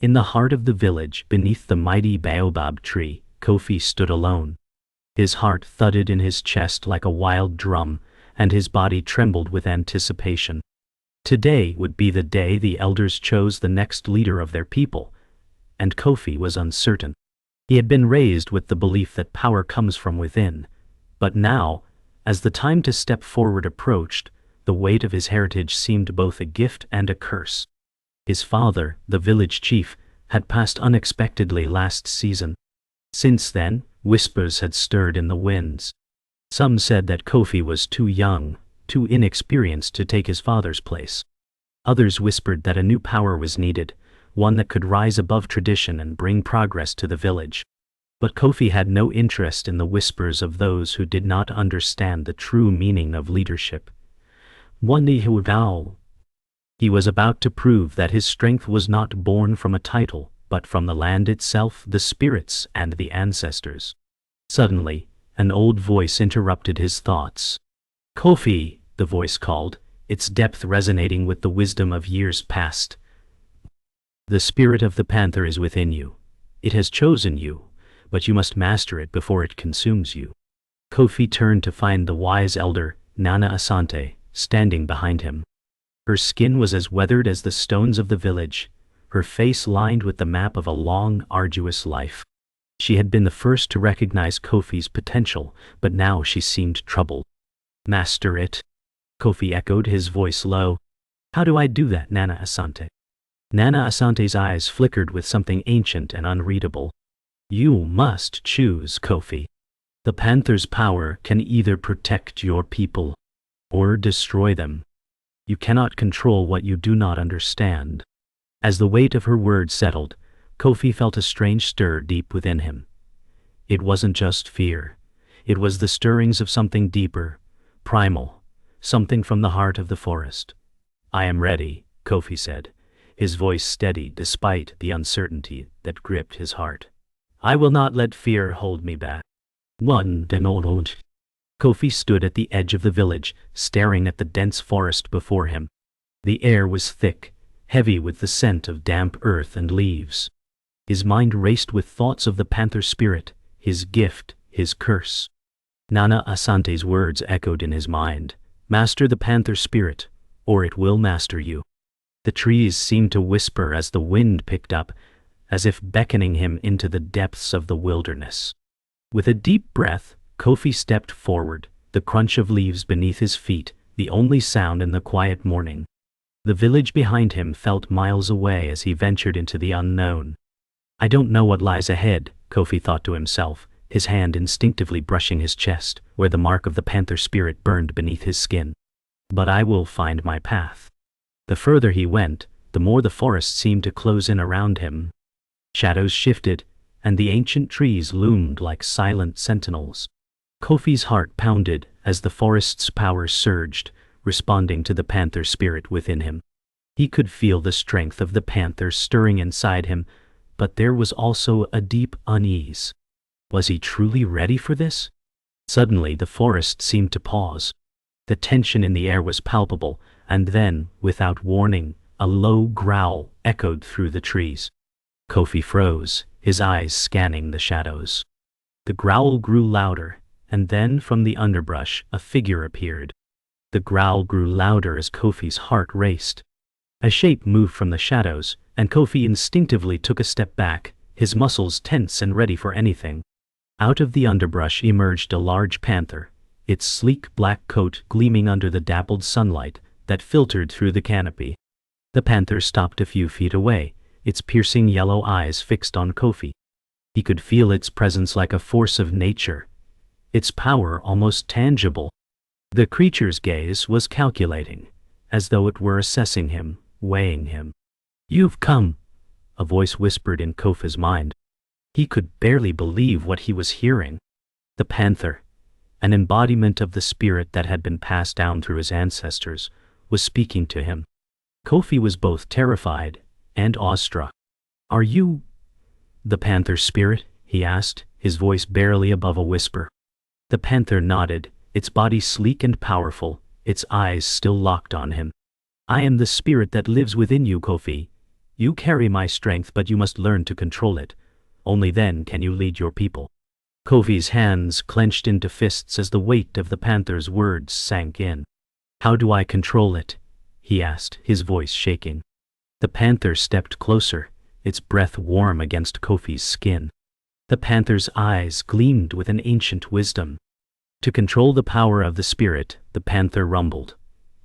In the heart of the village, beneath the mighty baobab tree, Kofi stood alone. His heart thudded in his chest like a wild drum, and his body trembled with anticipation. Today would be the day the elders chose the next leader of their people, and Kofi was uncertain. He had been raised with the belief that power comes from within, but now, as the time to step forward approached, the weight of his heritage seemed both a gift and a curse. His father, the village chief, had passed unexpectedly last season. Since then, whispers had stirred in the winds. Some said that Kofi was too young, too inexperienced to take his father's place. Others whispered that a new power was needed, one that could rise above tradition and bring progress to the village. But Kofi had no interest in the whispers of those who did not understand the true meaning of leadership. He was about to prove that his strength was not born from a title, but from the land itself, the spirits, and the ancestors. Suddenly, an old voice interrupted his thoughts. "Kofi," the voice called, its depth resonating with the wisdom of years past. "The spirit of the panther is within you. It has chosen you, but you must master it before it consumes you." Kofi turned to find the wise elder, Nana Asante, standing behind him. Her skin was as weathered as the stones of the village, her face lined with the map of a long, arduous life. She had been the first to recognize Kofi's potential, but now she seemed troubled. "Master it?" Kofi echoed, his voice low. "How do I do that, Nana Asante?" Nana Asante's eyes flickered with something ancient and unreadable. "You must choose, Kofi. The panther's power can either protect your people or destroy them. You cannot control what you do not understand." As the weight of her words settled, Kofi felt a strange stir deep within him. It wasn't just fear. It was the stirrings of something deeper, primal, something from the heart of the forest. "I am ready," Kofi said, his voice steady despite the uncertainty that gripped his heart. "I will not let fear hold me back." Kofi stood at the edge of the village, staring at the dense forest before him. The air was thick, heavy with the scent of damp earth and leaves. His mind raced with thoughts of the panther spirit, his gift, his curse. Nana Asante's words echoed in his mind. "Master the panther spirit, or it will master you." The trees seemed to whisper as the wind picked up, as if beckoning him into the depths of the wilderness. With a deep breath, Kofi stepped forward, the crunch of leaves beneath his feet, the only sound in the quiet morning. The village behind him felt miles away as he ventured into the unknown. "I don't know what lies ahead," Kofi thought to himself, his hand instinctively brushing his chest, where the mark of the panther spirit burned beneath his skin. "But I will find my path." The further he went, the more the forest seemed to close in around him. Shadows shifted, and the ancient trees loomed like silent sentinels. Kofi's heart pounded as the forest's power surged, responding to the panther spirit within him. He could feel the strength of the panther stirring inside him, but there was also a deep unease. Was he truly ready for this? Suddenly the forest seemed to pause. The tension in the air was palpable, and then, without warning, a low growl echoed through the trees. Kofi froze, his eyes scanning the shadows. The growl grew louder, and then from the underbrush a figure appeared. The growl grew louder as Kofi's heart raced. A shape moved from the shadows, and Kofi instinctively took a step back, his muscles tense and ready for anything. Out of the underbrush emerged a large panther, its sleek black coat gleaming under the dappled sunlight that filtered through the canopy. The panther stopped a few feet away, its piercing yellow eyes fixed on Kofi. He could feel its presence like a force of nature, its power almost tangible. The creature's gaze was calculating, as though it were assessing him, weighing him. "You've come," a voice whispered in Kofi's mind. He could barely believe what he was hearing. The panther, an embodiment of the spirit that had been passed down through his ancestors, was speaking to him. Kofi was both terrified and awestruck. "Are you the panther spirit?" he asked, his voice barely above a whisper. The panther nodded, its body sleek and powerful, its eyes still locked on him. "I am the spirit that lives within you, Kofi. You carry my strength, but you must learn to control it. Only then can you lead your people." Kofi's hands clenched into fists as the weight of the panther's words sank in. "How do I control it?" he asked, his voice shaking. The panther stepped closer, its breath warm against Kofi's skin. The panther's eyes gleamed with an ancient wisdom. "To control the power of the spirit," the panther rumbled,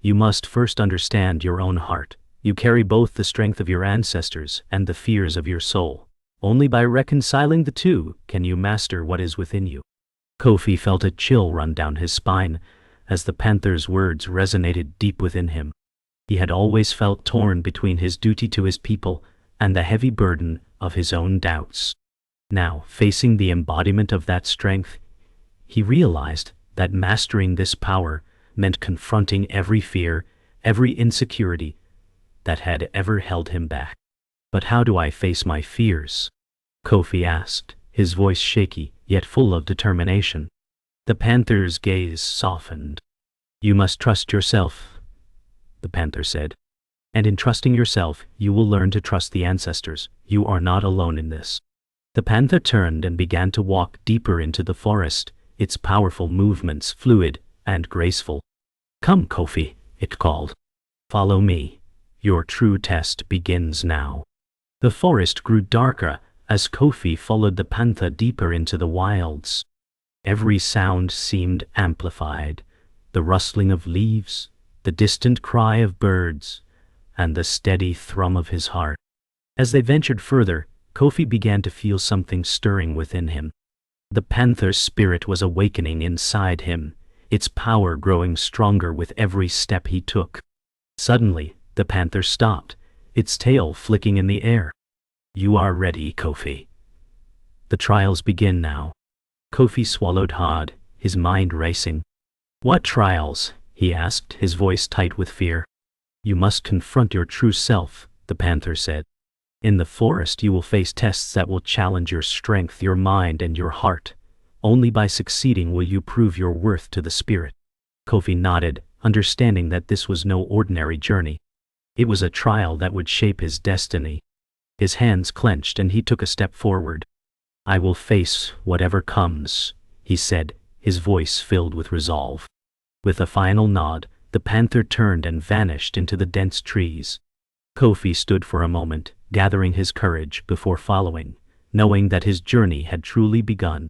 "you must first understand your own heart. You carry both the strength of your ancestors and the fears of your soul. Only by reconciling the two can you master what is within you." Kofi felt a chill run down his spine as the panther's words resonated deep within him. He had always felt torn between his duty to his people and the heavy burden of his own doubts. Now, facing the embodiment of that strength, he realized that mastering this power meant confronting every fear, every insecurity that had ever held him back. "But how do I face my fears?" Kofi asked, his voice shaky, yet full of determination. The panther's gaze softened. "You must trust yourself," the panther said. "And in trusting yourself, you will learn to trust the ancestors. You are not alone in this." The panther turned and began to walk deeper into the forest, its powerful movements fluid and graceful. "Come, Kofi," it called. "Follow me. Your true test begins now." The forest grew darker as Kofi followed the panther deeper into the wilds. Every sound seemed amplified, the rustling of leaves, the distant cry of birds, and the steady thrum of his heart. As they ventured further, Kofi began to feel something stirring within him. The panther's spirit was awakening inside him, its power growing stronger with every step he took. Suddenly, the panther stopped, its tail flicking in the air. "You are ready, Kofi. The trials begin now." Kofi swallowed hard, his mind racing. "What trials?" he asked, his voice tight with fear. "You must confront your true self," the panther said. "In the forest you will face tests that will challenge your strength, your mind, and your heart. Only by succeeding will you prove your worth to the spirit." Kofi nodded, understanding that this was no ordinary journey. It was a trial that would shape his destiny. His hands clenched and he took a step forward. "I will face whatever comes," he said, his voice filled with resolve. With a final nod, the panther turned and vanished into the dense trees. Kofi stood for a moment, gathering his courage before following, knowing that his journey had truly begun.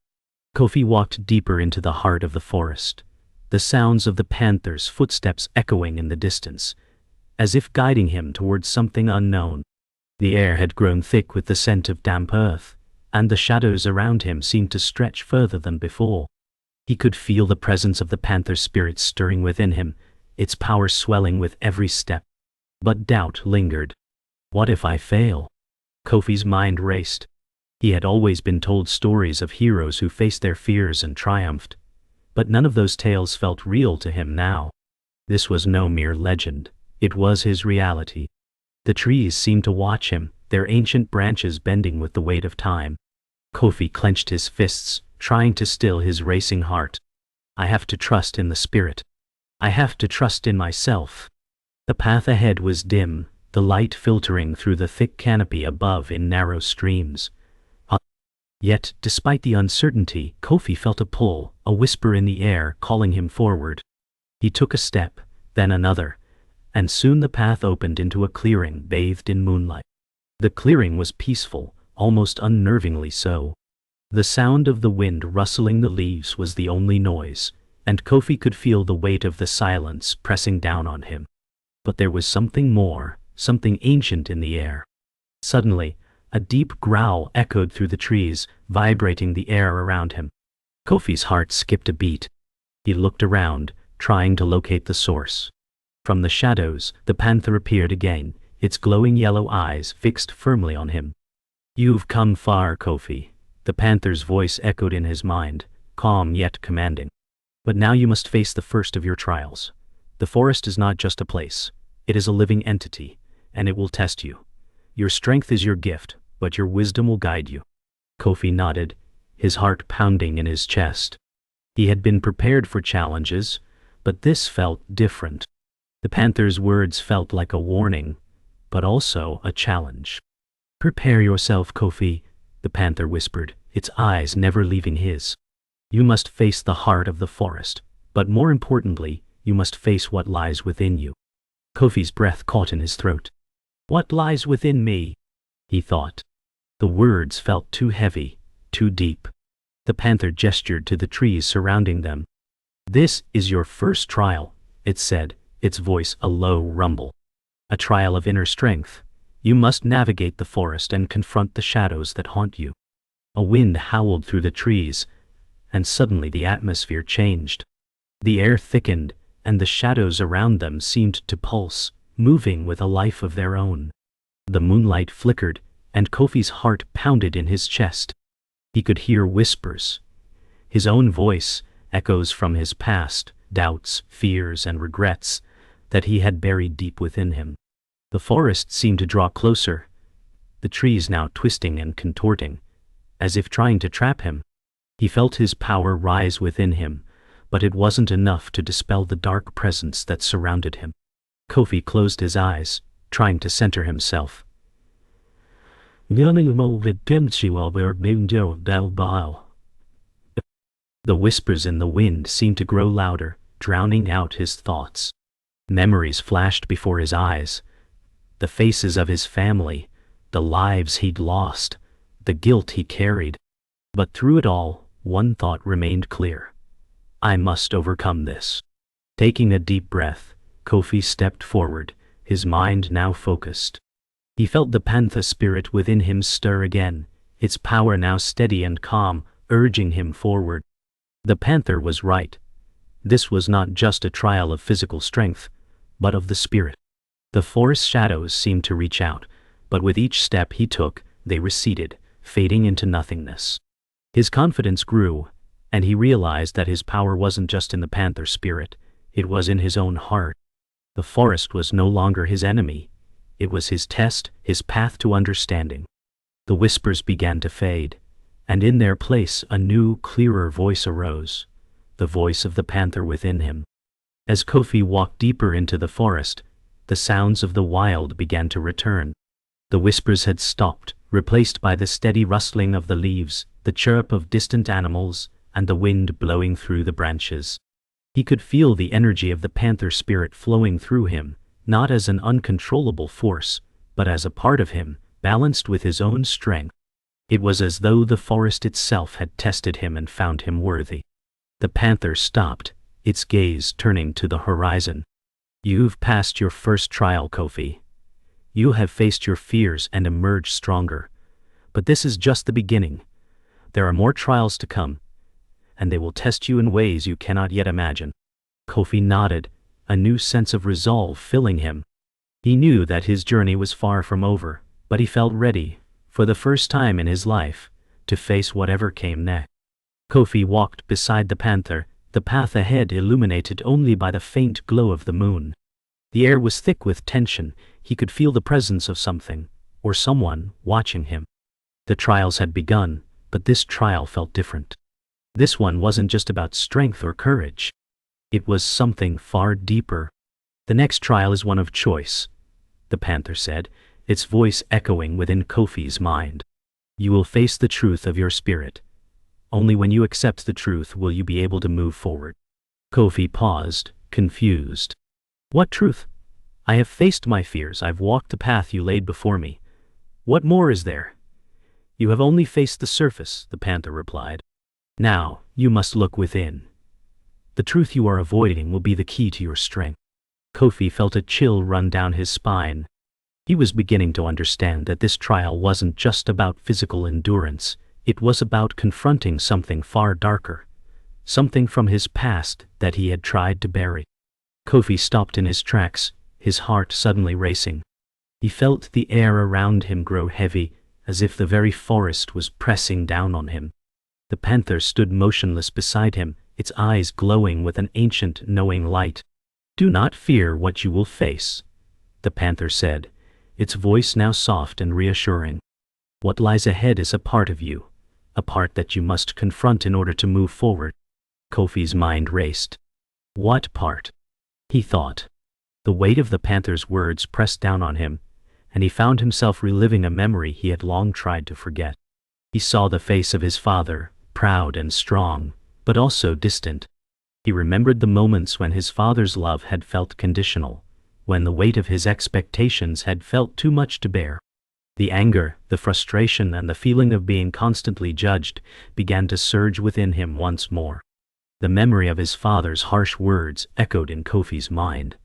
Kofi walked deeper into the heart of the forest, the sounds of the panther's footsteps echoing in the distance, as if guiding him towards something unknown. The air had grown thick with the scent of damp earth, and the shadows around him seemed to stretch further than before. He could feel the presence of the panther's spirit stirring within him, its power swelling with every step. But doubt lingered. What if I fail? Kofi's mind raced. He had always been told stories of heroes who faced their fears and triumphed, but none of those tales felt real to him now. This was no mere legend, it was his reality. The trees seemed to watch him, their ancient branches bending with the weight of time. Kofi clenched his fists, trying to still his racing heart. I have to trust in the spirit. I have to trust in myself. The path ahead was dim, the light filtering through the thick canopy above in narrow streams. Yet, despite the uncertainty, Kofi felt a pull, a whisper in the air calling him forward. He took a step, then another, and soon the path opened into a clearing bathed in moonlight. The clearing was peaceful, almost unnervingly so. The sound of the wind rustling the leaves was the only noise, and Kofi could feel the weight of the silence pressing down on him. But there was something more, something ancient in the air. Suddenly, a deep growl echoed through the trees, vibrating the air around him. Kofi's heart skipped a beat. He looked around, trying to locate the source. From the shadows, the panther appeared again, its glowing yellow eyes fixed firmly on him. You've come far, Kofi. The panther's voice echoed in his mind, calm yet commanding. But now you must face the first of your trials. The forest is not just a place. It is a living entity, and it will test you. Your strength is your gift, but your wisdom will guide you. Kofi nodded, his heart pounding in his chest. He had been prepared for challenges, but this felt different. The panther's words felt like a warning, but also a challenge. "Prepare yourself, Kofi," the panther whispered, its eyes never leaving his. "You must face the heart of the forest, but more importantly, you must face what lies within you." Kofi's breath caught in his throat. "What lies within me?" he thought. The words felt too heavy, too deep. The panther gestured to the trees surrounding them. "This is your first trial," it said, its voice a low rumble. "A trial of inner strength. You must navigate the forest and confront the shadows that haunt you." A wind howled through the trees, and suddenly the atmosphere changed. The air thickened, and the shadows around them seemed to pulse, moving with a life of their own. The moonlight flickered, and Kofi's heart pounded in his chest. He could hear whispers, his own voice, echoes from his past, doubts, fears, and regrets that he had buried deep within him. The forest seemed to draw closer, the trees now twisting and contorting, as if trying to trap him. He felt his power rise within him, but it wasn't enough to dispel the dark presence that surrounded him. Kofi closed his eyes, trying to center himself. The whispers in the wind seemed to grow louder, drowning out his thoughts. Memories flashed before his eyes. The faces of his family, the lives he'd lost, the guilt he carried. But through it all, one thought remained clear. I must overcome this. Taking a deep breath, Kofi stepped forward, his mind now focused. He felt the panther spirit within him stir again, its power now steady and calm, urging him forward. The panther was right. This was not just a trial of physical strength, but of the spirit. The forest shadows seemed to reach out, but with each step he took, they receded, fading into nothingness. His confidence grew, and he realized that his power wasn't just in the panther spirit, it was in his own heart. The forest was no longer his enemy. It was his test, his path to understanding. The whispers began to fade, and in their place a new, clearer voice arose, the voice of the panther within him. As Kofi walked deeper into the forest, the sounds of the wild began to return. The whispers had stopped, replaced by the steady rustling of the leaves, the chirp of distant animals, and the wind blowing through the branches. He could feel the energy of the panther spirit flowing through him, not as an uncontrollable force, but as a part of him, balanced with his own strength. It was as though the forest itself had tested him and found him worthy. The panther stopped, its gaze turning to the horizon. You've passed your first trial, Kofi. You have faced your fears and emerged stronger. But this is just the beginning. There are more trials to come, and they will test you in ways you cannot yet imagine. Kofi nodded, a new sense of resolve filling him. He knew that his journey was far from over, but he felt ready, for the first time in his life, to face whatever came next. Kofi walked beside the panther, the path ahead illuminated only by the faint glow of the moon. The air was thick with tension. He could feel the presence of something, or someone, watching him. The trials had begun, but this trial felt different. This one wasn't just about strength or courage. It was something far deeper. The next trial is one of choice, the panther said, its voice echoing within Kofi's mind. You will face the truth of your spirit. Only when you accept the truth will you be able to move forward. Kofi paused, confused. What truth? I have faced my fears. I've walked the path you laid before me. What more is there? You have only faced the surface, the panther replied. Now, you must look within. The truth you are avoiding will be the key to your strength. Kofi felt a chill run down his spine. He was beginning to understand that this trial wasn't just about physical endurance, it was about confronting something far darker, something from his past that he had tried to bury. Kofi stopped in his tracks, his heart suddenly racing. He felt the air around him grow heavy, as if the very forest was pressing down on him. The panther stood motionless beside him, its eyes glowing with an ancient, knowing light. Do not fear what you will face, the panther said, its voice now soft and reassuring. What lies ahead is a part of you, a part that you must confront in order to move forward. Kofi's mind raced. What part? He thought. The weight of the panther's words pressed down on him, and he found himself reliving a memory he had long tried to forget. He saw the face of his father, proud and strong, but also distant. He remembered the moments when his father's love had felt conditional, when the weight of his expectations had felt too much to bear. The anger, the frustration, and the feeling of being constantly judged began to surge within him once more. The memory of his father's harsh words echoed in Kofi's mind.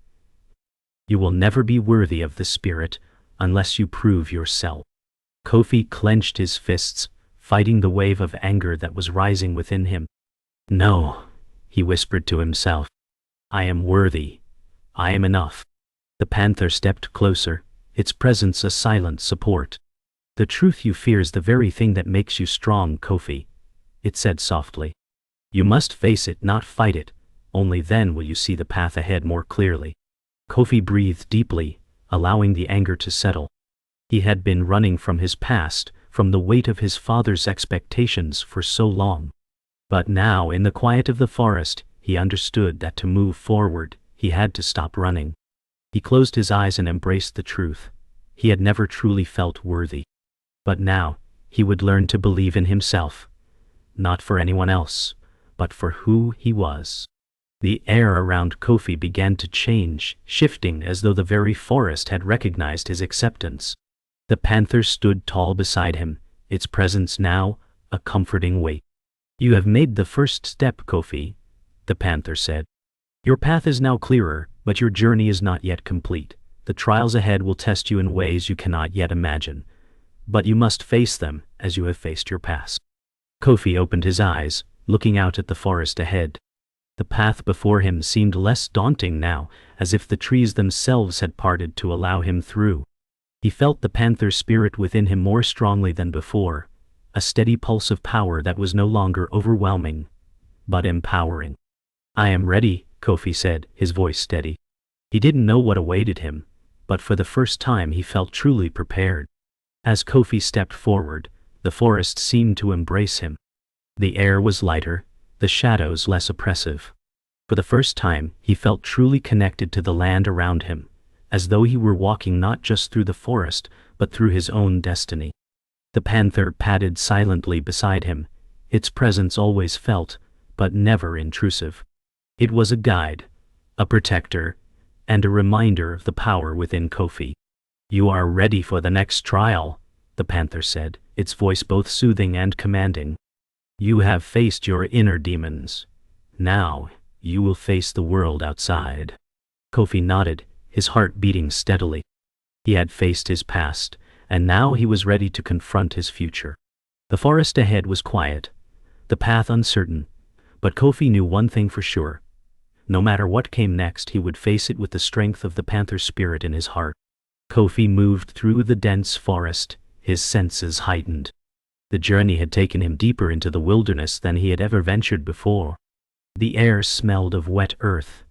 "You will never be worthy of the spirit unless you prove yourself." Kofi clenched his fists, fighting the wave of anger that was rising within him. "No," he whispered to himself. "I am worthy. I am enough." The panther stepped closer, its presence a silent support. "The truth you fear is the very thing that makes you strong, Kofi," it said softly. "You must face it, not fight it. Only then will you see the path ahead more clearly." Kofi breathed deeply, allowing the anger to settle. He had been running from his past, from the weight of his father's expectations for so long. But now, in the quiet of the forest, he understood that to move forward, he had to stop running. He closed his eyes and embraced the truth. He had never truly felt worthy. But now, he would learn to believe in himself. Not for anyone else, but for who he was. The air around Kofi began to change, shifting as though the very forest had recognized his acceptance. The panther stood tall beside him, its presence now a comforting weight. "You have made the first step, Kofi," the panther said. "Your path is now clearer, but your journey is not yet complete. The trials ahead will test you in ways you cannot yet imagine. But you must face them as you have faced your past." Kofi opened his eyes, looking out at the forest ahead. The path before him seemed less daunting now, as if the trees themselves had parted to allow him through. He felt the panther spirit within him more strongly than before, a steady pulse of power that was no longer overwhelming, but empowering. "I am ready," Kofi said, his voice steady. He didn't know what awaited him, but for the first time he felt truly prepared. As Kofi stepped forward, the forest seemed to embrace him. The air was lighter, the shadows less oppressive. For the first time, he felt truly connected to the land around him, as though he were walking not just through the forest, but through his own destiny. The panther padded silently beside him, its presence always felt, but never intrusive. It was a guide, a protector, and a reminder of the power within Kofi. "You are ready for the next trial," the panther said, its voice both soothing and commanding. "You have faced your inner demons. Now, you will face the world outside." Kofi nodded, his heart beating steadily. He had faced his past, and now he was ready to confront his future. The forest ahead was quiet, the path uncertain, but Kofi knew one thing for sure. No matter what came next, he would face it with the strength of the panther spirit in his heart. Kofi moved through the dense forest, his senses heightened. The journey had taken him deeper into the wilderness than he had ever ventured before. The air smelled of wet earth,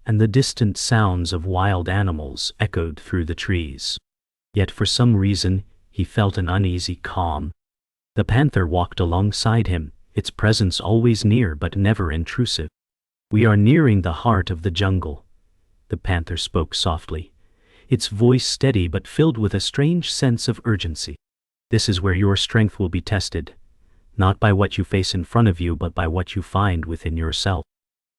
and the distant sounds of wild animals echoed through the trees. Yet for some reason, he felt an uneasy calm. The panther walked alongside him, its presence always near but never intrusive. "We are nearing the heart of the jungle," the panther spoke softly, its voice steady but filled with a strange sense of urgency. "This is where your strength will be tested, not by what you face in front of you but by what you find within yourself."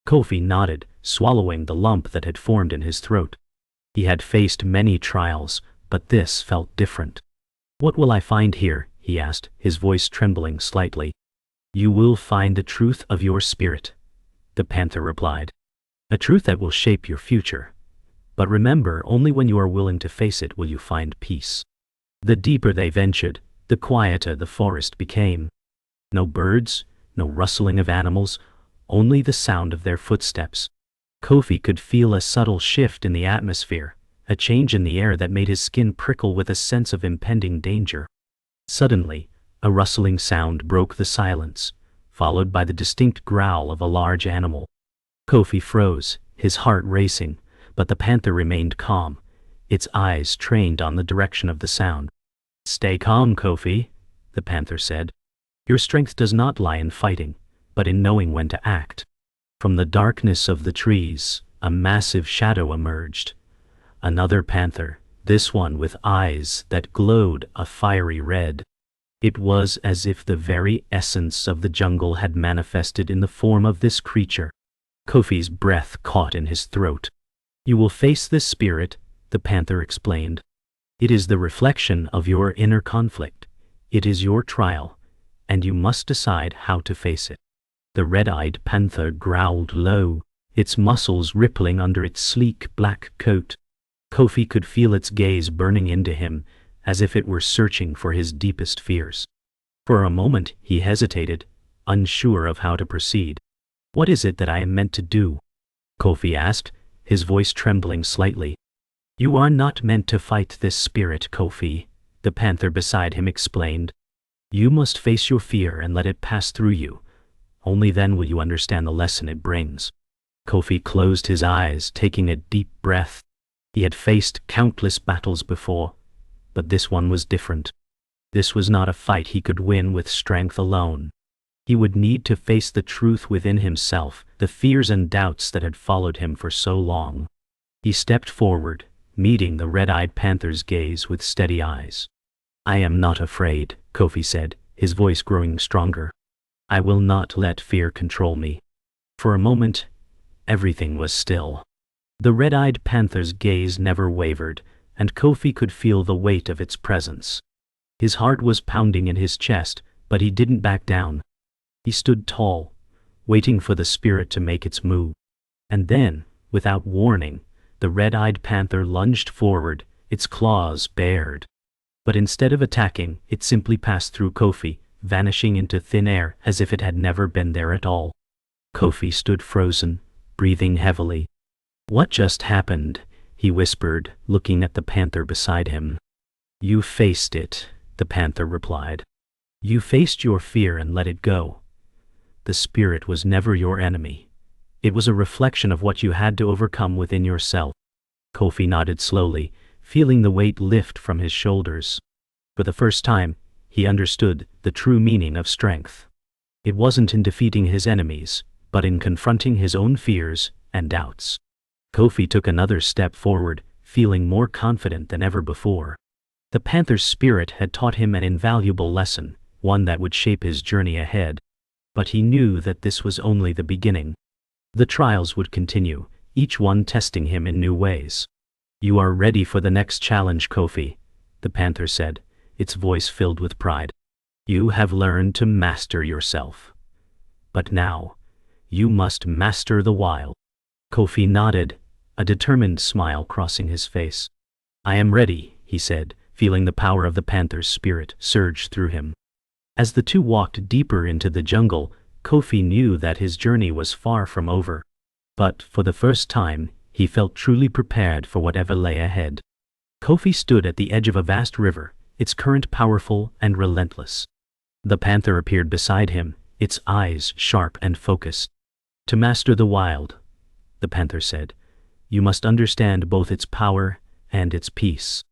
Kofi nodded, swallowing the lump that had formed in his throat. He had faced many trials, but this felt different. "What will I find here?" he asked, his voice trembling slightly. "You will find the truth of your spirit," the panther replied. "A truth that will shape your future. But remember, only when you are willing to face it will you find peace." The deeper they ventured, the quieter the forest became. No birds, no rustling of animals, only the sound of their footsteps. Kofi could feel a subtle shift in the atmosphere, a change in the air that made his skin prickle with a sense of impending danger. Suddenly, a rustling sound broke the silence, followed by the distinct growl of a large animal. Kofi froze, his heart racing, but the panther remained calm, its eyes trained on the direction of the sound. "Stay calm, Kofi," the panther said. "Your strength does not lie in fighting, but in knowing when to act." From the darkness of the trees, a massive shadow emerged. Another panther, this one with eyes that glowed a fiery red. It was as if the very essence of the jungle had manifested in the form of this creature. Kofi's breath caught in his throat. "You will face this spirit," the panther explained. "It is the reflection of your inner conflict. It is your trial, and you must decide how to face it." The red-eyed panther growled low, its muscles rippling under its sleek black coat. Kofi could feel its gaze burning into him, as if it were searching for his deepest fears. For a moment he hesitated, unsure of how to proceed. "What is it that I am meant to do?" Kofi asked, his voice trembling slightly. "You are not meant to fight this spirit, Kofi," the panther beside him explained. "You must face your fear and let it pass through you. Only then will you understand the lesson it brings." Kofi closed his eyes, taking a deep breath. He had faced countless battles before, but this one was different. This was not a fight he could win with strength alone. He would need to face the truth within himself, the fears and doubts that had followed him for so long. He stepped forward, meeting the red-eyed panther's gaze with steady eyes. "I am not afraid," Kofi said, his voice growing stronger. "I will not let fear control me." For a moment, everything was still. The red-eyed panther's gaze never wavered, and Kofi could feel the weight of its presence. His heart was pounding in his chest, but he didn't back down. He stood tall, waiting for the spirit to make its move. And then, without warning, the red-eyed panther lunged forward, its claws bared. But instead of attacking, it simply passed through Kofi, vanishing into thin air as if it had never been there at all. Kofi stood frozen, breathing heavily. "What just happened?" he whispered, looking at the panther beside him. "You faced it," the panther replied. "You faced your fear and let it go. The spirit was never your enemy. It was a reflection of what you had to overcome within yourself." Kofi nodded slowly, feeling the weight lift from his shoulders. For the first time, he understood the true meaning of strength. It wasn't in defeating his enemies, but in confronting his own fears and doubts. Kofi took another step forward, feeling more confident than ever before. The panther's spirit had taught him an invaluable lesson, one that would shape his journey ahead. But he knew that this was only the beginning. The trials would continue, each one testing him in new ways. "You are ready for the next challenge, Kofi," the panther said, its voice filled with pride. "You have learned to master yourself. But now, you must master the wild." Kofi nodded, a determined smile crossing his face. "I am ready," he said, feeling the power of the panther's spirit surge through him. As the two walked deeper into the jungle, Kofi knew that his journey was far from over. But, for the first time, he felt truly prepared for whatever lay ahead. Kofi stood at the edge of a vast river, its current powerful and relentless. The panther appeared beside him, its eyes sharp and focused. "To master the wild," the panther said, "you must understand both its power and its peace."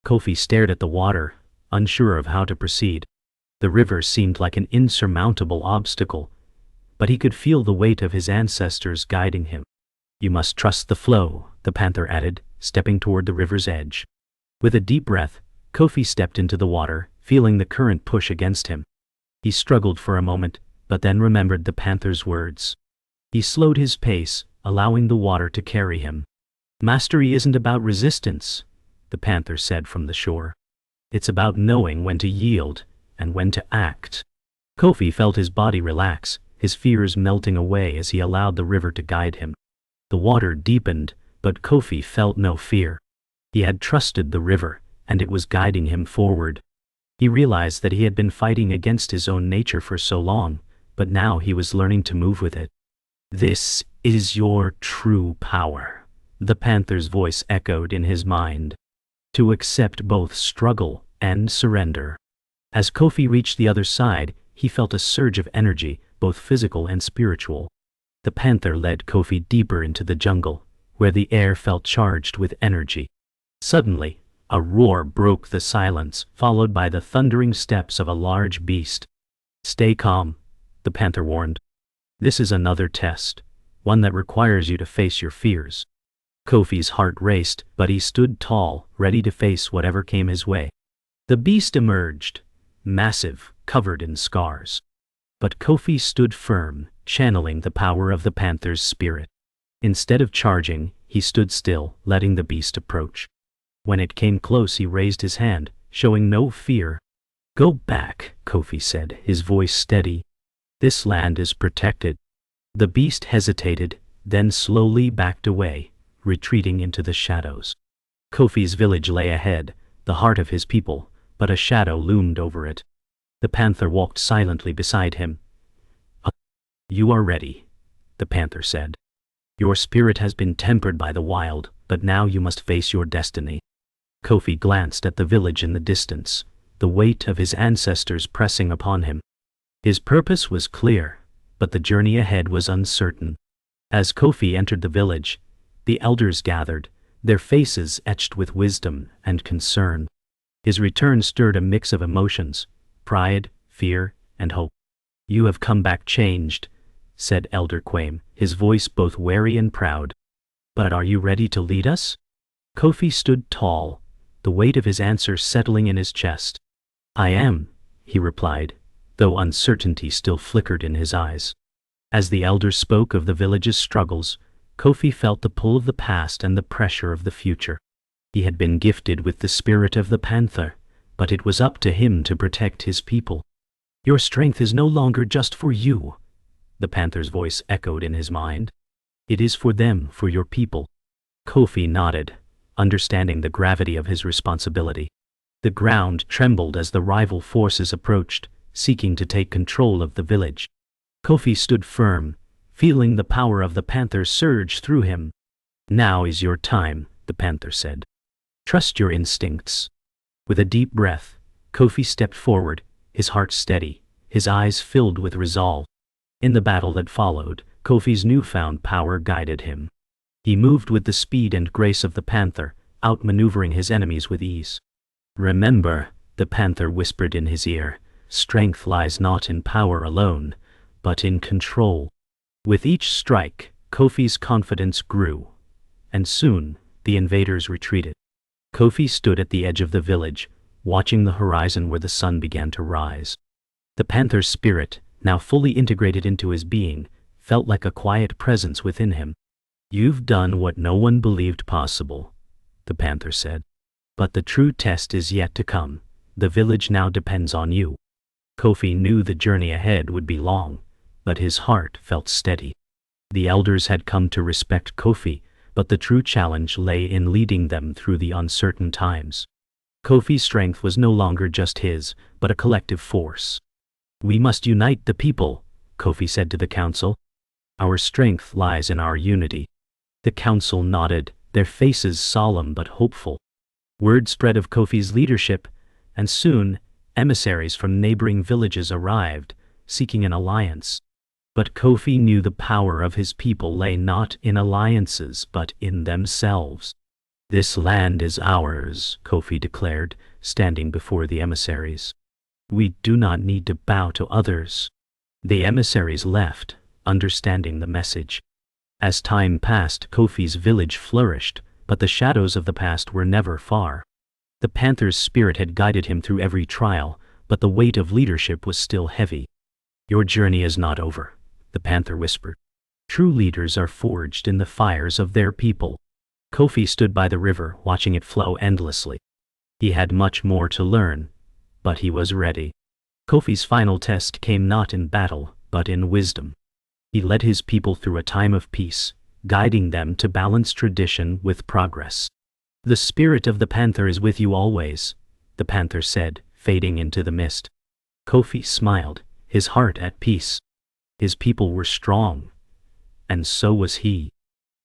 Kofi stared at the water, unsure of how to proceed. The river seemed like an insurmountable obstacle, but he could feel the weight of his ancestors guiding him. "You must trust the flow," the panther added, stepping toward the river's edge. With a deep breath, Kofi stepped into the water, feeling the current push against him. He struggled for a moment, but then remembered the panther's words. He slowed his pace, allowing the water to carry him. "Mastery isn't about resistance," the panther said from the shore. "It's about knowing when to yield and when to act." Kofi felt his body relax, his fears melting away as he allowed the river to guide him. The water deepened, but Kofi felt no fear. He had trusted the river, and it was guiding him forward. He realized that he had been fighting against his own nature for so long, but now he was learning to move with it. "This is your true power," the panther's voice echoed in his mind. "To accept both struggle and surrender." As Kofi reached the other side, he felt a surge of energy, both physical and spiritual. The panther led Kofi deeper into the jungle, where the air felt charged with energy. Suddenly, a roar broke the silence, followed by the thundering steps of a large beast. "Stay calm," the panther warned. "This is another test, one that requires you to face your fears." Kofi's heart raced, but he stood tall, ready to face whatever came his way. The beast emerged, massive, covered in scars. But Kofi stood firm, channeling the power of the panther's spirit. Instead of charging, he stood still, letting the beast approach. When it came close, he raised his hand, showing no fear. "Go back," Kofi said, his voice steady. "This land is protected." The beast hesitated, then slowly backed away, retreating into the shadows. Kofi's village lay ahead, the heart of his people, but a shadow loomed over it. The panther walked silently beside him. "You are ready," the panther said. "Your spirit has been tempered by the wild, but now you must face your destiny." Kofi glanced at the village in the distance, the weight of his ancestors pressing upon him. His purpose was clear, but the journey ahead was uncertain. As Kofi entered the village, the elders gathered, their faces etched with wisdom and concern. His return stirred a mix of emotions: pride, fear, and hope. "You have come back changed," said Elder Quame, his voice both wary and proud. "But are you ready to lead us?" Kofi stood tall, the weight of his answer settling in his chest. "I am," he replied, though uncertainty still flickered in his eyes. As the elders spoke of the village's struggles, Kofi felt the pull of the past and the pressure of the future. He had been gifted with the spirit of the panther, but it was up to him to protect his people. "Your strength is no longer just for you," the panther's voice echoed in his mind. "It is for them, for your people." Kofi nodded, understanding the gravity of his responsibility. The ground trembled as the rival forces approached, seeking to take control of the village. Kofi stood firm, feeling the power of the panther surge through him. "Now is your time," the panther said. "Trust your instincts." With a deep breath, Kofi stepped forward, his heart steady, his eyes filled with resolve. In the battle that followed, Kofi's newfound power guided him. He moved with the speed and grace of the panther, outmaneuvering his enemies with ease. "Remember," the panther whispered in his ear, "strength lies not in power alone, but in control." With each strike, Kofi's confidence grew, and soon the invaders retreated. Kofi stood at the edge of the village, watching the horizon where the sun began to rise. The panther's spirit, now fully integrated into his being, felt like a quiet presence within him. "You've done what no one believed possible," the panther said. "But the true test is yet to come. The village now depends on you." Kofi knew the journey ahead would be long, but his heart felt steady. The elders had come to respect Kofi, but the true challenge lay in leading them through the uncertain times. Kofi's strength was no longer just his, but a collective force. "We must unite the people," Kofi said to the council. "Our strength lies in our unity." The council nodded, their faces solemn but hopeful. Word spread of Kofi's leadership, and soon, emissaries from neighboring villages arrived, seeking an alliance. But Kofi knew the power of his people lay not in alliances but in themselves. "This land is ours," Kofi declared, standing before the emissaries. "We do not need to bow to others." The emissaries left, understanding the message. As time passed, Kofi's village flourished, but the shadows of the past were never far. The panther's spirit had guided him through every trial, but the weight of leadership was still heavy. "Your journey is not over," the panther whispered. "True leaders are forged in the fires of their people." Kofi stood by the river, watching it flow endlessly. He had much more to learn, but he was ready. Kofi's final test came not in battle, but in wisdom. He led his people through a time of peace, guiding them to balance tradition with progress. "The spirit of the panther is with you always," the panther said, fading into the mist. Kofi smiled, his heart at peace. His people were strong, and so was he.